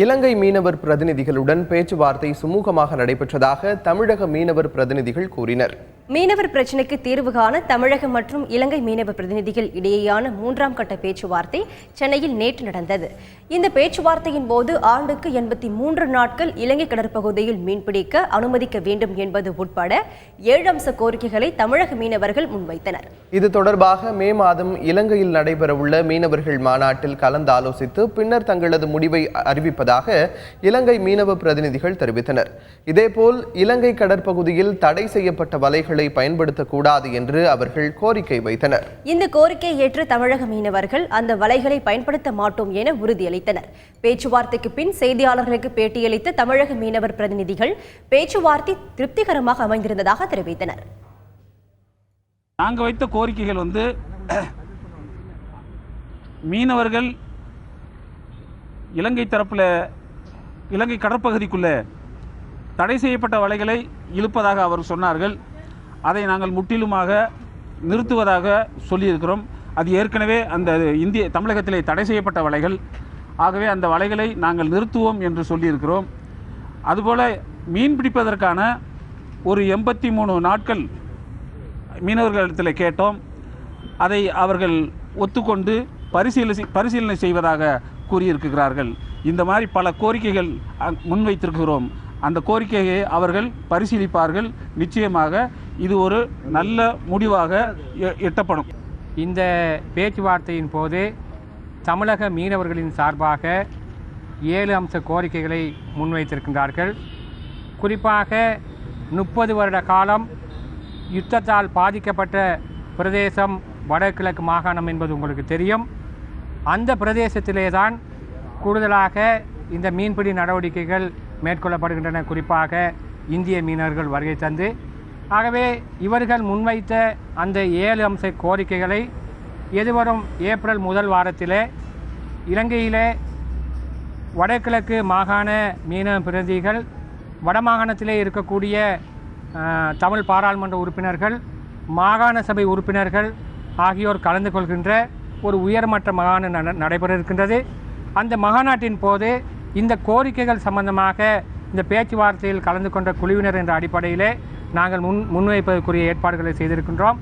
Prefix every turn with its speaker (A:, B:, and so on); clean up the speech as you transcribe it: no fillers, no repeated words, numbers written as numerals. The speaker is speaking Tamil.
A: இலங்கை மீனவர் பிரதிநிதிகளுடன் பேச்சுவார்த்தை சுமூகமாக நடைபெற்றதாக தமிழக மீனவர் பிரதிநிதிகள் கூறினர்.
B: மீனவர் பிரச்சினைக்கு தீர்வு காண தமிழகம் மற்றும் இலங்கை மீனவர் பிரதிநிதிகள் இடையேயான 3ஆம் கட்ட பேச்சுவார்த்தை சென்னையில் நேற்று நடந்தது. இந்த பேச்சுவார்த்தையின் போது ஆண்டுக்கு 83 நாட்கள் இலங்கை கடற்பகுதியில் மீன்பிடிக்க அனுமதிக்க வேண்டும் என்பது உட்பட 7 அம்ச கோரிக்கைகளை தமிழக மீனவர்கள் முன்வைத்தனர்.
A: இது தொடர்பாக மே மாதம் இலங்கையில் நடைபெறவுள்ள மீனவர்கள் மாநாட்டில் கலந்தாலோசித்து பின்னர் தங்களது முடிவை அறிவிப்பதாக இலங்கை மீனவ பிரதிநிதிகள் தெரிவித்தனர். இதேபோல் இலங்கை கடற்பகுதியில் தடை செய்யப்பட்ட வலைகளை பயன்படுத்தக்கூடாது என்று அவர்கள் கோரிக்கை வைத்தனர்.
B: இந்த கோரிக்கையை ஏற்று தமிழக மீனவர்கள் அந்த வலைகளை பயன்படுத்த மாட்டோம் என உறுதியளித்தனர். பேச்சுவார்த்தைக்கு பின் செய்தியாளர்களுக்கு பேட்டியளித்த தமிழக மீனவர் பிரதிநிதிகள் பேச்சுவார்த்தை திருப்திகரமாக அமைந்திருந்ததாக தெரிவித்தனர்.
C: நாங்கள் வைத்த கோரிக்கைகள் மீனவர்கள் இலங்கை தரப்பில் இலங்கை கடற்பகுதிக்குள்ள தடை செய்யப்பட்ட வலைகளை இழுப்பதாக அவர் சொன்னார்கள். அதை நாங்கள் முற்றிலுமாக நிறுத்துவதாக சொல்லியிருக்கிறோம். அது ஏற்கனவே அந்த தமிழகத்திலே தடை செய்யப்பட்ட வலைகள். ஆகவே அந்த வலைகளை நாங்கள் நிறுத்துவோம் என்று சொல்லியிருக்கிறோம். அதுபோல் மீன் பிடிப்பதற்கான ஒரு 83 நாட்கள் மீனவர்களிடத்தில் கேட்டோம். அதை அவர்கள் ஒத்துக்கொண்டு பரிசீலனை செய்வதாக கூறியிருக்கிறார்கள். இந்த மாதிரி பல கோரிக்கைகள் முன்வைத்திருக்கிறோம். அந்த கோரிக்கையை அவர்கள் பரிசீலிப்பார்கள். நிச்சயமாக இது ஒரு நல்ல முடிவாக எட்டப்படும்.
D: இந்த பேச்சுவார்த்தையின் போது தமிழக மீனவர்களின் சார்பாக 7 அம்ச கோரிக்கைகளை முன்வைத்திருக்கின்றார்கள். குறிப்பாக 30 வருட காலம் யுத்தத்தால் பாதிக்கப்பட்ட பிரதேசம் வடகிழக்கு மாகாணம் என்பது உங்களுக்கு தெரியும். அந்த பிரதேசத்திலே தான் கூடுதலாக இந்த மீன்பிடி நடவடிக்கைகள் மேற்கொள்ளப்படுகின்றன. குறிப்பாக இந்திய மீனவர்கள் வருகை தந்து, ஆகவே இவர்கள் முன்வைத்த அந்த 7 அம்ச கோரிக்கைகளை எதிர்வரும் ஏப்ரல் முதல் வாரத்திலே இலங்கையிலே வடகிழக்கு மாகாண மீனவ பிரதிநிதிகள், வடமாகாணத்திலே இருக்கக்கூடிய தமிழ் பாராளுமன்ற உறுப்பினர்கள், மாகாண சபை உறுப்பினர்கள் ஆகியோர் கலந்து கொள்கின்ற ஒரு உயர்மட்ட மாநாடு நடைபெற இருக்கின்றது. அந்த மாநாட்டின் போது இந்த கோரிக்கைகள் சம்பந்தமாக இந்த பேச்சுவார்த்தையில் கலந்து கொண்ட குழுவினர் என்ற அடிப்படையிலே நாங்கள் முன்வைப்பதற்குரிய ஏற்பாடுகளை செய்திருக்கின்றோம்.